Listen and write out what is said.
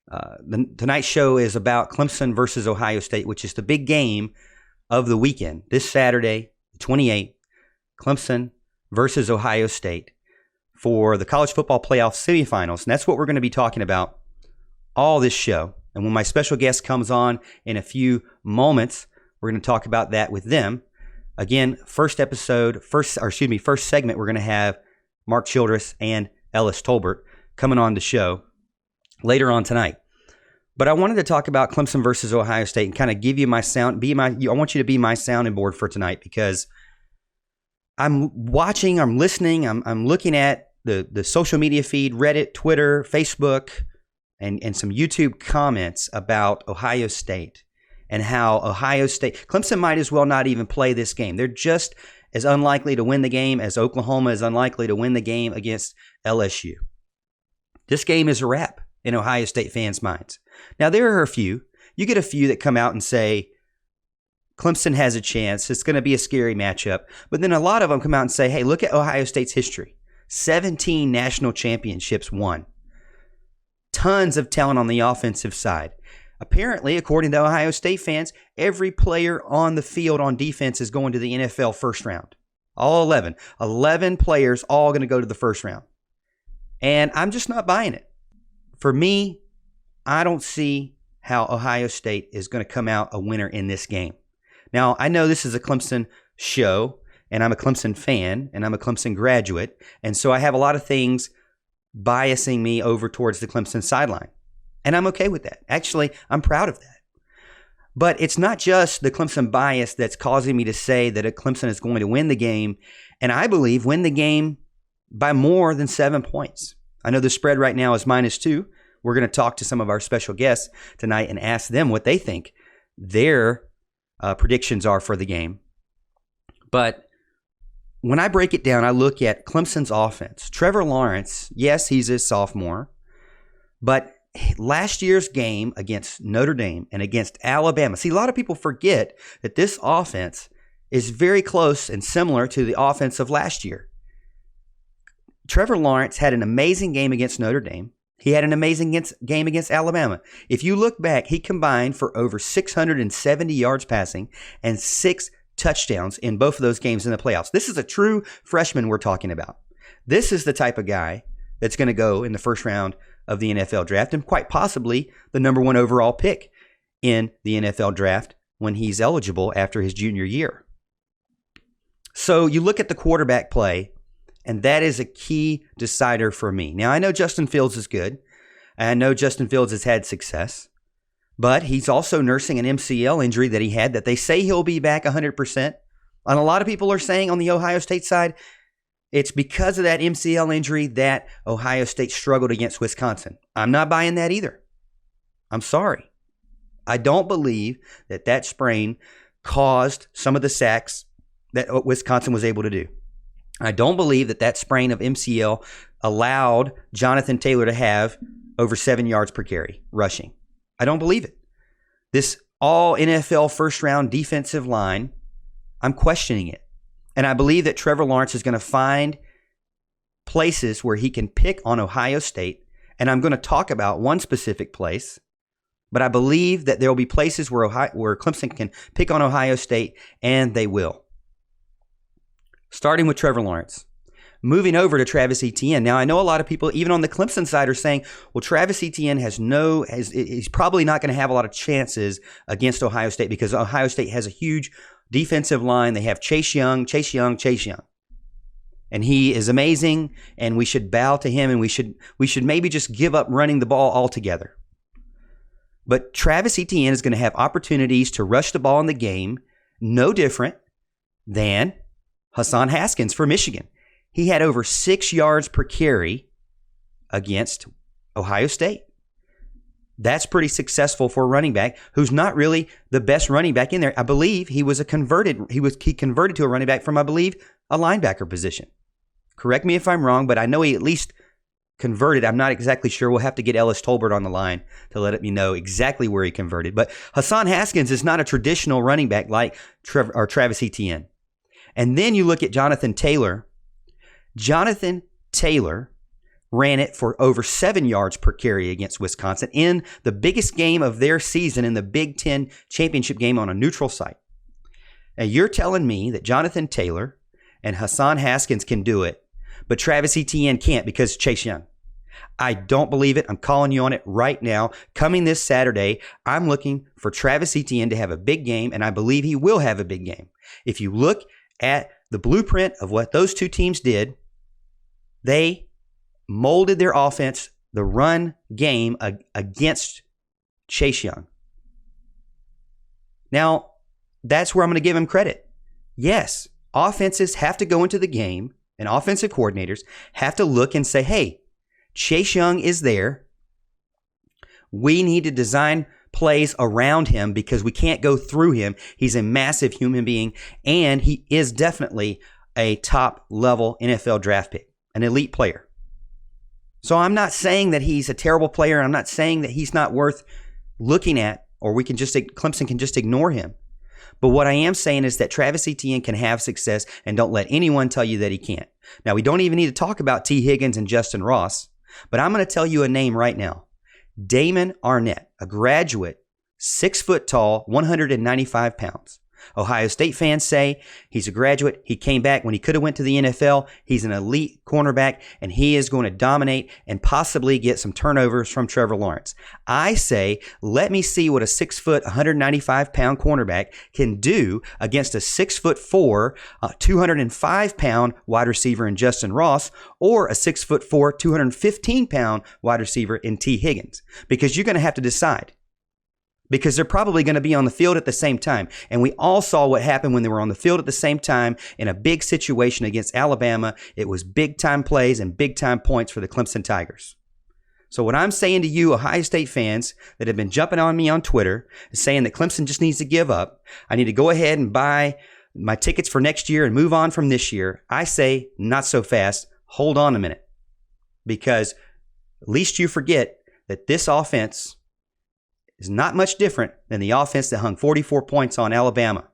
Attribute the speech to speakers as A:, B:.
A: Tonight's show is about Clemson versus Ohio State, which is the big game of the weekend. This Saturday, 28th, Clemson versus Ohio State for the college football playoff semifinals. And that's what we're going to be talking about all this show. And when my special guest comes on in a few moments, we're going to talk about that with them. Again, first segment, we're going to have Mark Childress and Ellis Tolbert coming on the show later on tonight. But I wanted to talk about Clemson versus Ohio State and kind of give you my sound. I want you to be my sounding board for tonight, because I'm watching, I'm listening, I'm looking at the social media feed, Reddit, Twitter, Facebook, and some YouTube comments about Ohio State and how Clemson might as well not even play this game. They're just as unlikely to win the game as Oklahoma is unlikely to win the game against LSU. This game is a wrap in Ohio State fans' minds. Now, there are a few. You get a few that come out and say, Clemson has a chance. It's going to be a scary matchup. But then a lot of them come out and say, hey, look at Ohio State's history. 17 national championships won. Tons of talent on the offensive side. Apparently, according to Ohio State fans, every player on the field on defense is going to the NFL first round. All 11. 11 players all going to go to the first round. And I'm just not buying it. For me, I don't see how Ohio State is going to come out a winner in this game. Now, I know this is a Clemson show, and I'm a Clemson fan, and I'm a Clemson graduate, and so I have a lot of things biasing me over towards the Clemson sideline. And I'm okay with that. Actually, I'm proud of that. But it's not just the Clemson bias that's causing me to say that Clemson is going to win the game, and I believe win the game by more than 7 points. I know the spread right now is -2. We're going to talk to some of our special guests tonight and ask them what they think their predictions are for the game. But when I break it down, I look at Clemson's offense. Trevor Lawrence, yes, he's a sophomore, but last year's game against Notre Dame and against Alabama. See, a lot of people forget that this offense is very close and similar to the offense of last year. Trevor Lawrence had an amazing game against Notre Dame. He had an amazing game against Alabama. If you look back, he combined for over 670 yards passing and 6 touchdowns in both of those games in the playoffs. This is a true freshman we're talking about. This is the type of guy that's going to go in the first round of the NFL draft and quite possibly the number 1 overall pick in the NFL draft when he's eligible after his junior year. So you look at the quarterback play, and that is a key decider for me. Now, I know Justin Fields is good. I know Justin Fields has had success. But he's also nursing an MCL injury that he had that they say he'll be back 100%. And a lot of people are saying on the Ohio State side, it's because of that MCL injury that Ohio State struggled against Wisconsin. I'm not buying that either. I'm sorry. I don't believe that sprain caused some of the sacks that Wisconsin was able to do. I don't believe that sprain of MCL allowed Jonathan Taylor to have over 7 yards per carry rushing. I don't believe it. This all NFL first round defensive line, I'm questioning it. And I believe that Trevor Lawrence is going to find places where he can pick on Ohio State. And I'm going to talk about one specific place. But I believe that there will be places where Clemson can pick on Ohio State, and they will. Starting with Trevor Lawrence. Moving over to Travis Etienne. Now, I know a lot of people, even on the Clemson side, are saying, well, Travis Etienne he's probably not going to have a lot of chances against Ohio State because Ohio State has a huge defensive line. They have Chase Young. And he is amazing, and we should bow to him, and we should maybe just give up running the ball altogether. But Travis Etienne is going to have opportunities to rush the ball in the game, no different than Hassan Haskins for Michigan. He had over 6 yards per carry against Ohio State. That's pretty successful for a running back who's not really the best running back in there. I believe he converted to a running back from, I believe, a linebacker position. Correct me if I'm wrong, but I know he at least converted. I'm not exactly sure. We'll have to get Ellis Tolbert on the line to let me know exactly where he converted. But Hassan Haskins is not a traditional running back like Travis Etienne. And then you look at Jonathan Taylor. Jonathan Taylor ran it for over 7 yards per carry against Wisconsin in the biggest game of their season in the Big Ten championship game on a neutral site. Now, you're telling me that Jonathan Taylor and Hassan Haskins can do it, but Travis Etienne can't because Chase Young. I don't believe it. I'm calling you on it right now. Coming this Saturday, I'm looking for Travis Etienne to have a big game, and I believe he will have a big game. If you look at the blueprint of what those two teams did, they molded their offense, the run game, against Chase Young. Now, that's where I'm going to give him credit. Yes, offenses have to go into the game, and offensive coordinators have to look and say, hey, Chase Young is there. We need to design plays around him because we can't go through him. He's a massive human being, and he is definitely a top-level NFL draft pick, an elite player. So I'm not saying that he's a terrible player. I'm not saying that he's not worth looking at, or Clemson can just ignore him. But what I am saying is that Travis Etienne can have success, and don't let anyone tell you that he can't. Now, we don't even need to talk about T. Higgins and Justin Ross, but I'm going to tell you a name right now. Damon Arnett, a graduate, 6 foot tall, 195 pounds. Ohio State fans say he's a graduate. He came back when he could have went to the NFL. He's an elite cornerback, and he is going to dominate and possibly get some turnovers from Trevor Lawrence. I say, let me see what a 6 foot, 195 pound cornerback can do against a 6'4", 205 pound wide receiver in Justin Ross, or a 6'4", 215 pound wide receiver in T. Higgins, because you're going to have to decide. Because they're probably going to be on the field at the same time. And we all saw what happened when they were on the field at the same time in a big situation against Alabama. It was big-time plays and big-time points for the Clemson Tigers. So what I'm saying to you, Ohio State fans that have been jumping on me on Twitter, is saying that Clemson just needs to give up. I need to go ahead and buy my tickets for next year and move on from this year. I say, not so fast. Hold on a minute. Because at least you forget that this offense is not much different than the offense that hung 44 points on Alabama.